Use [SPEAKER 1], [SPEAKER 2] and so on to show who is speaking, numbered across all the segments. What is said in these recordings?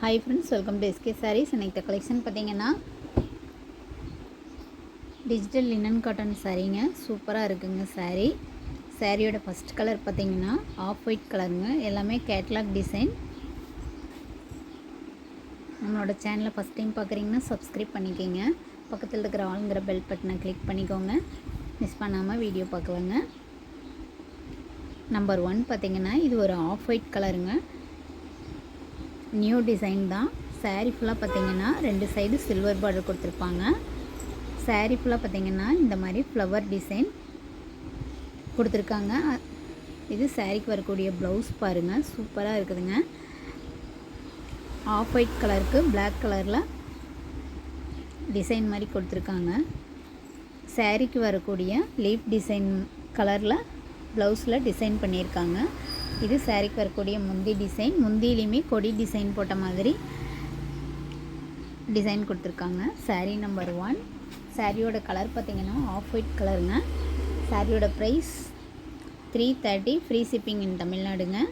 [SPEAKER 1] Hi friends, welcome to SK Sarees. இன்றைக்கி collection பார்த்தீங்கன்னா digital linen cotton சாரீங்க. சூப்பராக இருக்குங்க சாரீ. சாரியோட ஃபஸ்ட் கலர் பார்த்தீங்கன்னா ஆஃப் ஒயிட் கலருங்க. எல்லாமே கேட்லாக் டிசைன். நம்மளோட சேனலை ஃபஸ்ட் டைம் பார்க்குறீங்கன்னா சப்ஸ்கிரைப் பண்ணிக்கோங்க. பக்கத்தில் இருக்கிற ஆளுங்கிற பெல் பட்டனை கிளிக் பண்ணிக்கோங்க. மிஸ் பண்ணாமல் வீடியோ பார்க்கலாங்க. நம்பர் 1 பார்த்தீங்கன்னா இது ஒரு ஆஃப் ஒயிட் கலருங்க. நியூ டிசைன் தான். சாரீ ஃபுல்லாக பார்த்தீங்கன்னா 2 சைடு சில்வர் பார்டர் கொடுத்துருப்பாங்க. சாரீ ஃபுல்லாக பார்த்தீங்கன்னா இந்த மாதிரி ஃப்ளவர் டிசைன் கொடுத்துருக்காங்க. இது சாரீக்கு வரக்கூடிய ப்ளவுஸ் பாருங்கள், சூப்பராக இருக்குதுங்க. ஆஃப் ஒயிட் கலருக்கு பிளாக் கலரில் டிசைன் மாதிரி கொடுத்துருக்காங்க. சாரீக்கு வரக்கூடிய லீஃப் டிசைன் கலரில் ப்ளவுஸில் டிசைன் பண்ணியிருக்காங்க. இது சாரீக்கு வரக்கூடிய முந்தி டிசைன். முந்தியிலையுமே கொடி டிசைன் போட்ட மாதிரி டிசைன் கொடுத்துருக்காங்க. சாரீ நம்பர் 1. சாரியோட கலர் பார்த்திங்கன்னா ஆஃப் ஒயிட் கலருங்க. சாரியோட ப்ரைஸ் 330. ஃப்ரீ ஷிப்பிங் இன் தமிழ்நாடுங்க.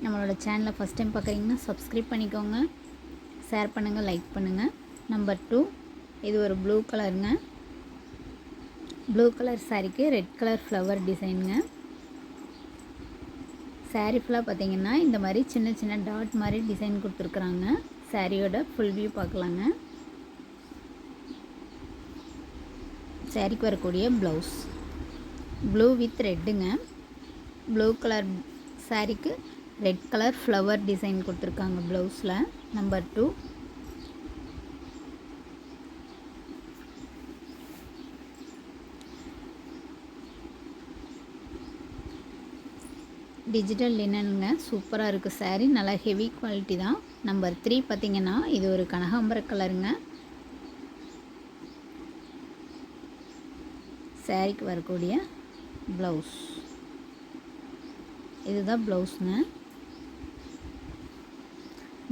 [SPEAKER 1] நம்மளோட சேனலை ஃபஸ்ட் டைம் பார்க்குறீங்கன்னா சப்ஸ்கிரைப் பண்ணிக்கோங்க, ஷேர் பண்ணுங்கள், லைக் பண்ணுங்கள். நம்பர் 2 இது ஒரு ப்ளூ கலருங்க. ப்ளூ கலர் சாரிக்கு ரெட் கலர் ஃப்ளவர் டிசைனுங்க. சாரீ ஃபுல்லாக பார்த்தீங்கன்னா இந்த மாதிரி சின்ன சின்ன டாட் மாதிரி டிசைன் கொடுத்துருக்குறாங்க. சாரியோட ஃபுல் வியூ பார்க்கலாங்க. சாரிக்கு வரக்கூடிய ப்ளவுஸ் ப்ளூ வித் ரெட்டுங்க. ப்ளூ கலர் சாரிக்கு ரெட் கலர் ஃப்ளவர் டிசைன் கொடுத்துருக்காங்க ப்ளவுஸில். நம்பர் 2 டிஜிட்டல் லினனுங்க. சூப்பராக இருக்குது சாரீ, நல்லா ஹெவி குவாலிட்டி தான். நம்பர் 3 பார்த்திங்கன்னா இது ஒரு கனகாம்பர கலருங்க. சாரீக்கு வரக்கூடிய ப்ளவுஸ் இதுதான் ப்ளவுஸுங்க.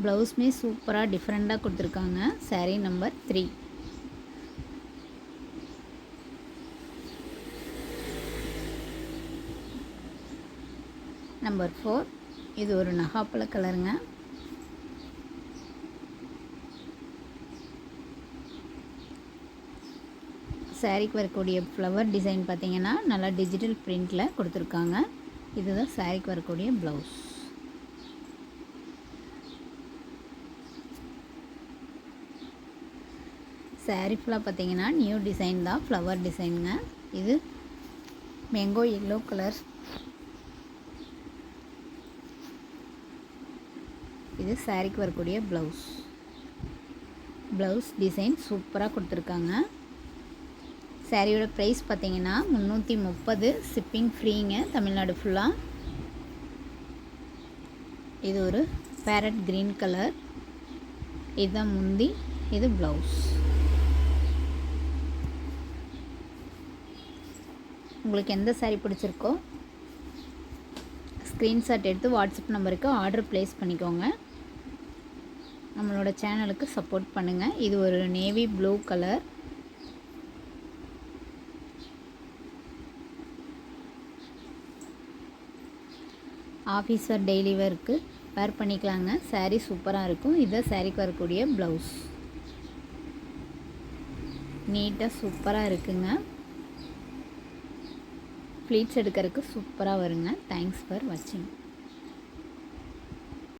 [SPEAKER 1] ப்ளவுஸுமே சூப்பராக டிஃப்ரெண்ட்டாக கொடுத்துருக்காங்க. சாரீ நம்பர் 3. நம்பர் 4 இது ஒரு நகாப்பழ கலருங்க. சாரீக்கு வரக்கூடிய ஃப்ளவர் டிசைன் பார்த்தீங்கன்னா நல்லா டிஜிட்டல் பிரிண்டில் கொடுத்துருக்காங்க. இதுதான் சாரீக்கு வரக்கூடிய ப்ளவுஸ். சாரீ ஃபுல்லாக பார்த்தீங்கன்னா நியூ டிசைன் தான், ஃப்ளவர் டிசைனுங்க. இது மேங்கோ எல்லோ கலர். இது சாரீக்கு வரக்கூடிய ப்ளவுஸ் டிசைன் சூப்பராக கொடுத்துருக்காங்க. சாரியோட ப்ரைஸ் பார்த்தீங்கன்னா 330. ஷிப்பிங் ஃப்ரீங்க தமிழ்நாடு ஃபுல்லாக. இது ஒரு பேரட் க்ரீன் கலர். இதுதான் முந்தி, இது ப்ளவுஸ். உங்களுக்கு எந்த சாரீ பிடிச்சிருக்கோ ஸ்க்ரீன்ஷாட் எடுத்து வாட்ஸ்அப் நம்பருக்கு ஆர்டர் ப்ளேஸ் பண்ணிக்கோங்க. நம்மளோட சேனலுக்கு சப்போர்ட் பண்ணுங்கள். இது ஒரு navy blue colour. Officer daily வேருக்கு வேர் பண்ணிக்கலாங்க. சாரீ சூப்பராக இருக்கும். இதுதான் சாரீக்கு வரக்கூடிய ப்ளவுஸ். நீட்டாக சூப்பராக இருக்குங்க. ப்ளீட்ஸ் எடுக்கிறதுக்கு சூப்பராக வருங்க. தேங்க்ஸ் ஃபார் வாட்சிங்.